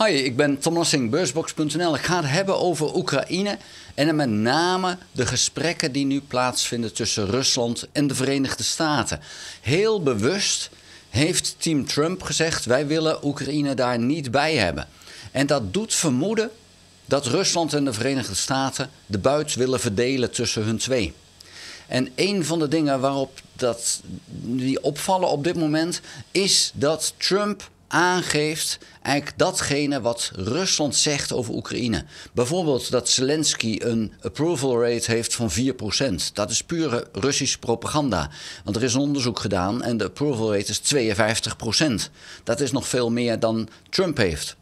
Hoi, ik ben Tom Lassing, beursbox.nl. Ik ga het hebben over Oekraïne en dan met name de gesprekken die nu plaatsvinden tussen Rusland en de Verenigde Staten. Heel bewust heeft team Trump gezegd, wij willen Oekraïne daar niet bij hebben. En dat doet vermoeden dat Rusland en de Verenigde Staten de buit willen verdelen tussen hun twee. En een van de dingen waarop die opvallen op dit moment is dat Trump aangeeft eigenlijk datgene wat Rusland zegt over Oekraïne. Bijvoorbeeld dat Zelensky een approval rate heeft van 4%. Dat is pure Russische propaganda. Want er is een onderzoek gedaan en de approval rate is 52%. Dat is nog veel meer dan Trump heeft.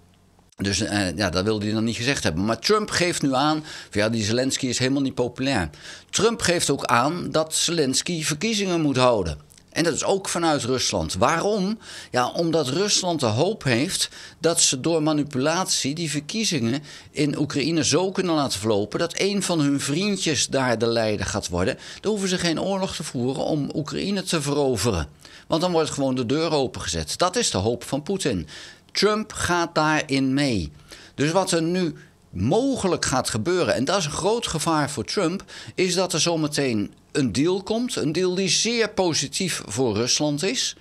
Dus dat wilde hij dan niet gezegd hebben. Maar Trump geeft nu aan, die Zelensky is helemaal niet populair. Trump geeft ook aan dat Zelensky verkiezingen moet houden. En dat is ook vanuit Rusland. Waarom? Ja, omdat Rusland de hoop heeft dat ze door manipulatie die verkiezingen in Oekraïne zo kunnen laten verlopen dat een van hun vriendjes daar de leider gaat worden. Dan hoeven ze geen oorlog te voeren om Oekraïne te veroveren. Want dan wordt gewoon de deur opengezet. Dat is de hoop van Poetin. Trump gaat daarin mee. Dus wat er nu mogelijk gaat gebeuren, en dat is een groot gevaar voor Trump, is dat er zometeen een deal komt. Een deal die zeer positief voor Rusland is,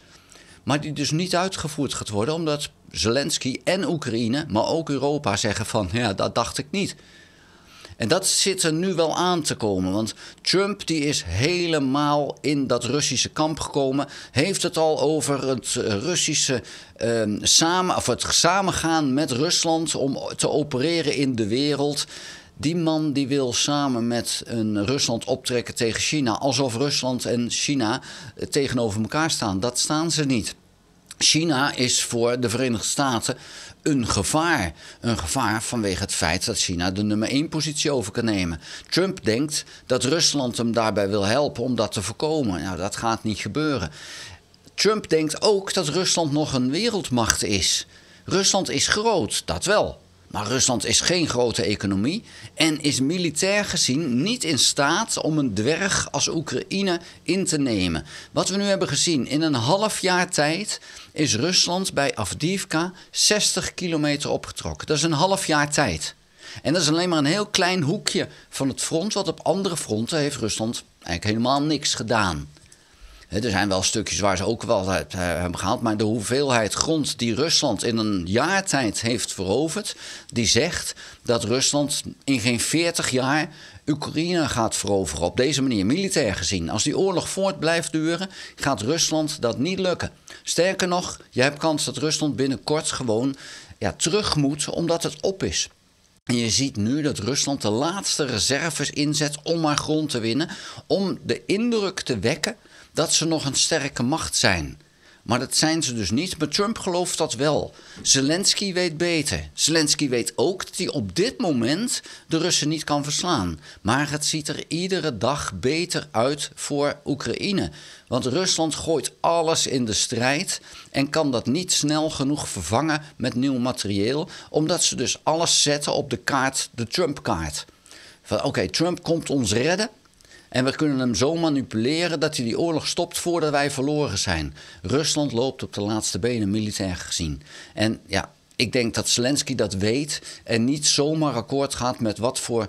maar die dus niet uitgevoerd gaat worden, omdat Zelensky en Oekraïne, maar ook Europa zeggen van, ja, dat dacht ik niet. En dat zit er nu wel aan te komen, want Trump die is helemaal in dat Russische kamp gekomen. Heeft het al over het Russische het samengaan met Rusland om te opereren in de wereld. Die man die wil samen met Rusland optrekken tegen China, alsof Rusland en China tegenover elkaar staan. Dat staan ze niet. China is voor de Verenigde Staten een gevaar. Een gevaar vanwege het feit dat China de nummer 1 positie over kan nemen. Trump denkt dat Rusland hem daarbij wil helpen om dat te voorkomen. Nou, dat gaat niet gebeuren. Trump denkt ook dat Rusland nog een wereldmacht is. Rusland is groot, dat wel. Maar Rusland is geen grote economie en is militair gezien niet in staat om een dwerg als Oekraïne in te nemen. Wat we nu hebben gezien, in een half jaar tijd is Rusland bij Avdiivka 60 kilometer opgetrokken. Dat is een half jaar tijd. En dat is alleen maar een heel klein hoekje van het front, want op andere fronten heeft Rusland eigenlijk helemaal niks gedaan. Er zijn wel stukjes waar ze ook wel uit hebben gehaald, maar de hoeveelheid grond die Rusland in een jaar tijd heeft veroverd, die zegt dat Rusland in geen 40 jaar Oekraïne gaat veroveren. Op deze manier, militair gezien. Als die oorlog voort blijft duren, gaat Rusland dat niet lukken. Sterker nog, je hebt kans dat Rusland binnenkort gewoon terug moet, omdat het op is. En je ziet nu dat Rusland de laatste reserves inzet om maar grond te winnen, om de indruk te wekken dat ze nog een sterke macht zijn. Maar dat zijn ze dus niet. Maar Trump gelooft dat wel. Zelensky weet beter. Zelensky weet ook dat hij op dit moment de Russen niet kan verslaan. Maar het ziet er iedere dag beter uit voor Oekraïne. Want Rusland gooit alles in de strijd en kan dat niet snel genoeg vervangen met nieuw materieel, omdat ze dus alles zetten op de kaart, de Trump-kaart. Van oké, Trump komt ons redden. En we kunnen hem zo manipuleren dat hij die oorlog stopt voordat wij verloren zijn. Rusland loopt op de laatste benen, militair gezien. En ja, ik denk dat Zelensky dat weet en niet zomaar akkoord gaat met wat voor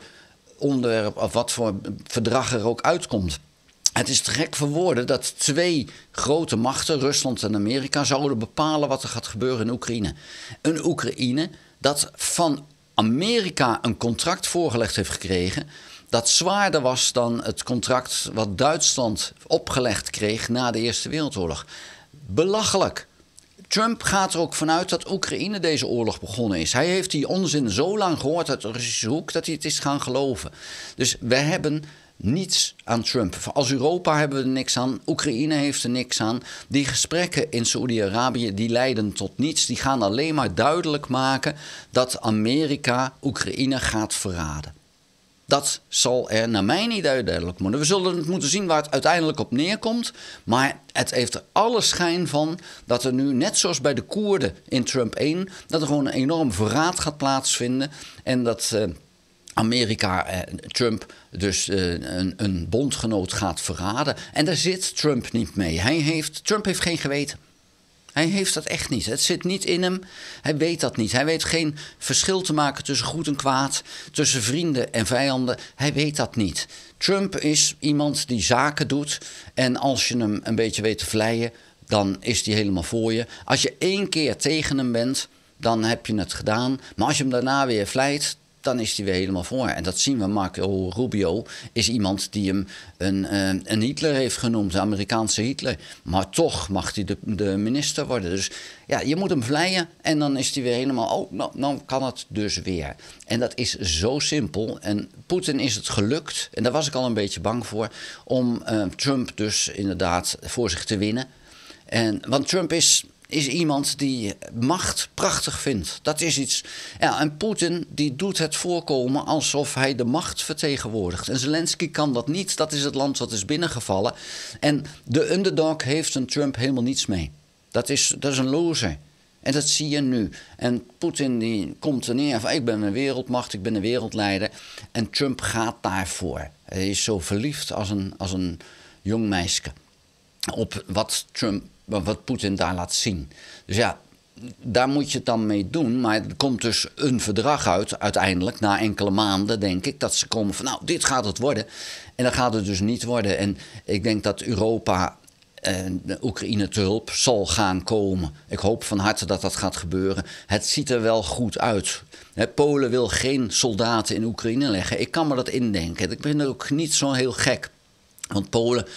onderwerp of wat voor verdrag er ook uitkomt. Het is te gek voor woorden dat twee grote machten, Rusland en Amerika, zouden bepalen wat er gaat gebeuren in Oekraïne. Een Oekraïne dat van Amerika een contract voorgelegd heeft gekregen dat zwaarder was dan het contract wat Duitsland opgelegd kreeg na de Eerste Wereldoorlog. Belachelijk. Trump gaat er ook vanuit dat Oekraïne deze oorlog begonnen is. Hij heeft die onzin zo lang gehoord uit de Russische hoek dat hij het is gaan geloven. Dus we hebben niets aan Trump. Als Europa hebben we er niks aan. Oekraïne heeft er niks aan. Die gesprekken in Saoedi-Arabië die leiden tot niets. Die gaan alleen maar duidelijk maken dat Amerika Oekraïne gaat verraden. Dat zal er naar mij niet duidelijk worden. We zullen het moeten zien waar het uiteindelijk op neerkomt. Maar het heeft er alle schijn van dat er nu, net zoals bij de Koerden in Trump 1... dat er gewoon een enorm verraad gaat plaatsvinden. En dat Amerika Trump dus een bondgenoot gaat verraden. En daar zit Trump niet mee. Trump heeft geen geweten. Hij heeft dat echt niet. Het zit niet in hem. Hij weet dat niet. Hij weet geen verschil te maken tussen goed en kwaad, tussen vrienden en vijanden. Hij weet dat niet. Trump is iemand die zaken doet en als je hem een beetje weet te vleien, dan is hij helemaal voor je. Als je 1 keer tegen hem bent, dan heb je het gedaan. Maar als je hem daarna weer vlijt, dan is hij weer helemaal voor. En dat zien we. Marco Rubio is iemand die hem een Hitler heeft genoemd. De Amerikaanse Hitler. Maar toch mag hij de minister worden. Dus ja, je moet hem vleien. En dan is hij weer helemaal... Oh, nou kan het dus weer. En dat is zo simpel. En Poetin is het gelukt. En daar was ik al een beetje bang voor. Om Trump dus inderdaad voor zich te winnen. Want Trump is iemand die macht prachtig vindt. Dat is iets. Ja, en Poetin die doet het voorkomen alsof hij de macht vertegenwoordigt. En Zelensky kan dat niet. Dat is het land wat is binnengevallen. En de underdog heeft een Trump helemaal niets mee. Dat is een loser. En dat zie je nu. En Poetin die komt er neer van ik ben een wereldmacht, ik ben een wereldleider. En Trump gaat daarvoor. Hij is zo verliefd als een jong meisje op wat Poetin daar laat zien. Dus ja, daar moet je het dan mee doen. Maar er komt dus een verdrag uit, uiteindelijk, na enkele maanden, denk ik, dat ze komen van, nou, dit gaat het worden. En dan gaat het dus niet worden. En ik denk dat Europa de Oekraïne te hulp zal gaan komen. Ik hoop van harte dat dat gaat gebeuren. Het ziet er wel goed uit. Polen wil geen soldaten in Oekraïne leggen. Ik kan me dat indenken. Ik vind het ook niet zo heel gek. Want Polen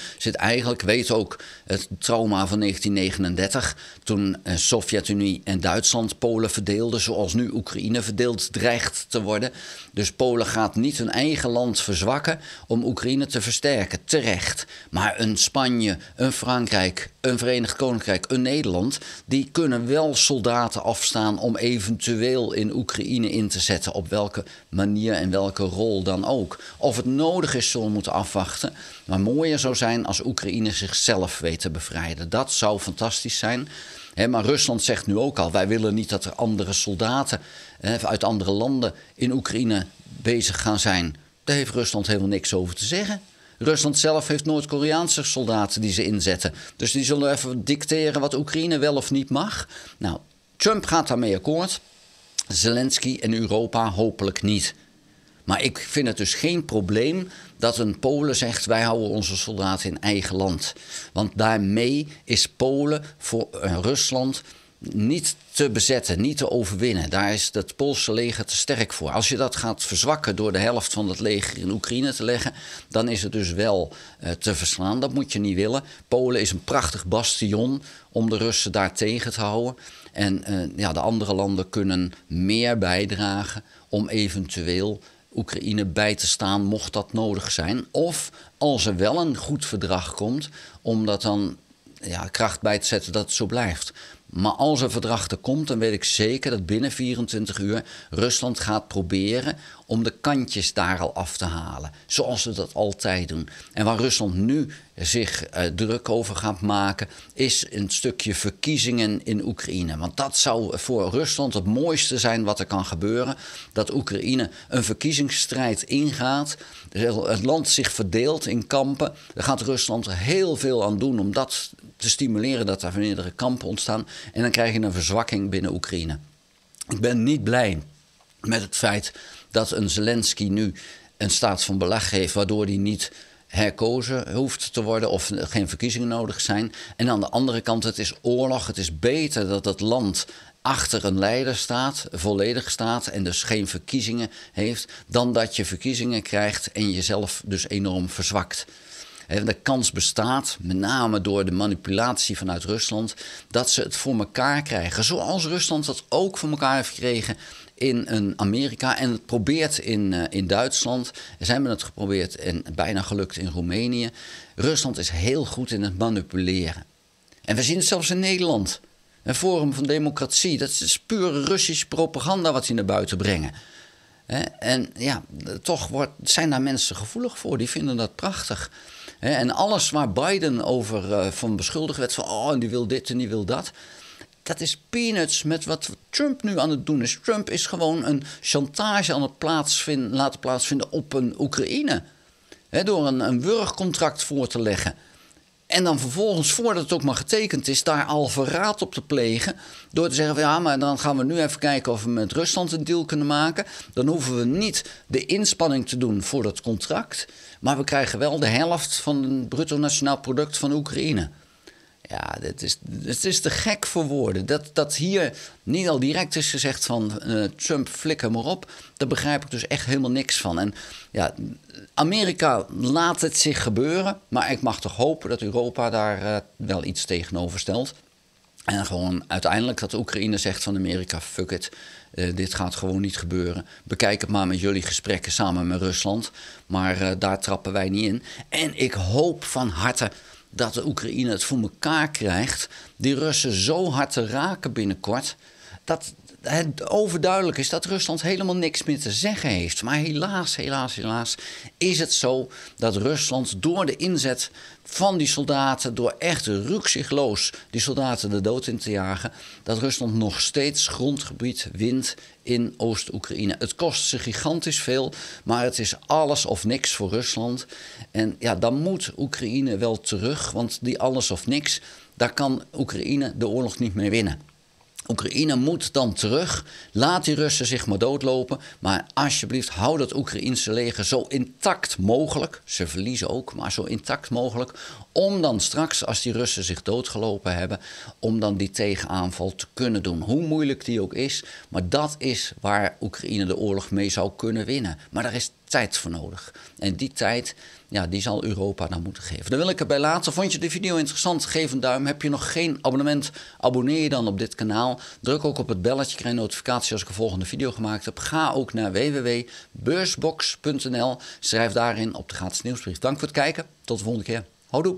weet ook het trauma van 1939... toen Sovjet-Unie en Duitsland Polen verdeelden... zoals nu Oekraïne verdeeld dreigt te worden. Dus Polen gaat niet hun eigen land verzwakken om Oekraïne te versterken. Terecht. Maar een Spanje, een Frankrijk, een Verenigd Koninkrijk, een Nederland... die kunnen wel soldaten afstaan om eventueel in Oekraïne in te zetten... op welke manier en welke rol dan ook. Of het nodig is, zullen we moeten afwachten... Maar mooier zou zijn als Oekraïne zichzelf weet te bevrijden. Dat zou fantastisch zijn. Maar Rusland zegt nu ook al, wij willen niet dat er andere soldaten uit andere landen in Oekraïne bezig gaan zijn. Daar heeft Rusland helemaal niks over te zeggen. Rusland zelf heeft Noord-Koreaanse soldaten die ze inzetten. Dus die zullen even dicteren wat Oekraïne wel of niet mag. Nou, Trump gaat daarmee akkoord. Zelensky en Europa hopelijk niet. Maar ik vind het dus geen probleem dat een Polen zegt... wij houden onze soldaten in eigen land. Want daarmee is Polen voor Rusland niet te bezetten, niet te overwinnen. Daar is het Poolse leger te sterk voor. Als je dat gaat verzwakken door de helft van het leger in Oekraïne te leggen... dan is het dus wel te verslaan. Dat moet je niet willen. Polen is een prachtig bastion om de Russen daar tegen te houden. En de andere landen kunnen meer bijdragen om eventueel Oekraïne bij te staan, mocht dat nodig zijn. Of als er wel een goed verdrag komt, om dat dan kracht bij te zetten dat het zo blijft. Maar als er verdrag er komt, dan weet ik zeker dat binnen 24 uur Rusland gaat proberen om de kantjes daar al af te halen. Zoals ze dat altijd doen. En waar Rusland nu zich druk over gaat maken, is een stukje verkiezingen in Oekraïne. Want dat zou voor Rusland het mooiste zijn wat er kan gebeuren. Dat Oekraïne een verkiezingsstrijd ingaat. Het land zich verdeelt in kampen. Daar gaat Rusland er heel veel aan doen om dat te stimuleren, dat er meerdere kampen ontstaan. En dan krijg je een verzwakking binnen Oekraïne. Ik ben niet blij met het feit dat een Zelensky nu een staat van beleg heeft, waardoor hij niet herkozen hoeft te worden of geen verkiezingen nodig zijn. En aan de andere kant, het is oorlog. Het is beter dat het land achter een leider staat, volledig staat en dus geen verkiezingen heeft, dan dat je verkiezingen krijgt en jezelf dus enorm verzwakt. De kans bestaat, met name door de manipulatie vanuit Rusland, dat ze het voor elkaar krijgen. Zoals Rusland dat ook voor elkaar heeft gekregen in Amerika en het probeert in Duitsland. Ze hebben het geprobeerd en bijna gelukt in Roemenië. Rusland is heel goed in het manipuleren. En we zien het zelfs in Nederland. Een Forum van Democratie, dat is pure Russische propaganda wat ze naar buiten brengen. En ja, toch zijn daar mensen gevoelig voor, die vinden dat prachtig. En alles waar Biden over van beschuldigd werd van en die wil dit en die wil dat. Dat is peanuts met wat Trump nu aan het doen is. Trump is gewoon een chantage aan het laten plaatsvinden op een Oekraïne. Door een wurgcontract voor te leggen. En dan vervolgens, voordat het ook maar getekend is, daar al verraad op te plegen. Door te zeggen van ja, maar dan gaan we nu even kijken of we met Rusland een deal kunnen maken. Dan hoeven we niet de inspanning te doen voor dat contract. Maar we krijgen wel de helft van het bruto nationaal product van Oekraïne. Ja, het is te gek voor woorden. Dat hier niet al direct is gezegd van Trump, flikker maar op. Daar begrijp ik dus echt helemaal niks van. En ja, Amerika laat het zich gebeuren. Maar ik mag toch hopen dat Europa daar wel iets tegenover stelt. En gewoon uiteindelijk dat de Oekraïne zegt van Amerika, fuck it. Dit gaat gewoon niet gebeuren. Bekijk het maar met jullie gesprekken samen met Rusland. Maar daar trappen wij niet in. En ik hoop van harte dat de Oekraïne het voor elkaar krijgt die Russen zo hard te raken binnenkort, dat het overduidelijk is dat Rusland helemaal niks meer te zeggen heeft. Maar helaas is het zo dat Rusland door de inzet van die soldaten, door echt rukzichtloos die soldaten de dood in te jagen, dat Rusland nog steeds grondgebied wint in Oost-Oekraïne. Het kost ze gigantisch veel, maar het is alles of niks voor Rusland. En ja, dan moet Oekraïne wel terug, want die alles of niks, daar kan Oekraïne de oorlog niet meer winnen. Oekraïne moet dan terug. Laat die Russen zich maar doodlopen. Maar alsjeblieft, hou dat Oekraïense leger zo intact mogelijk. Ze verliezen ook, maar zo intact mogelijk. Om dan straks, als die Russen zich doodgelopen hebben, om dan die tegenaanval te kunnen doen. Hoe moeilijk die ook is. Maar dat is waar Oekraïne de oorlog mee zou kunnen winnen. Maar daar is tijd voor nodig. En die tijd, ja, die zal Europa dan moeten geven. Daar wil ik het bij laten. Vond je de video interessant? Geef een duim. Heb je nog geen abonnement? Abonneer je dan op dit kanaal. Druk ook op het belletje. Krijg een notificatie als ik een volgende video gemaakt heb. Ga ook naar www.beursbox.nl. Schrijf daarin op de gratis nieuwsbrief. Dank voor het kijken. Tot de volgende keer. Houdoe.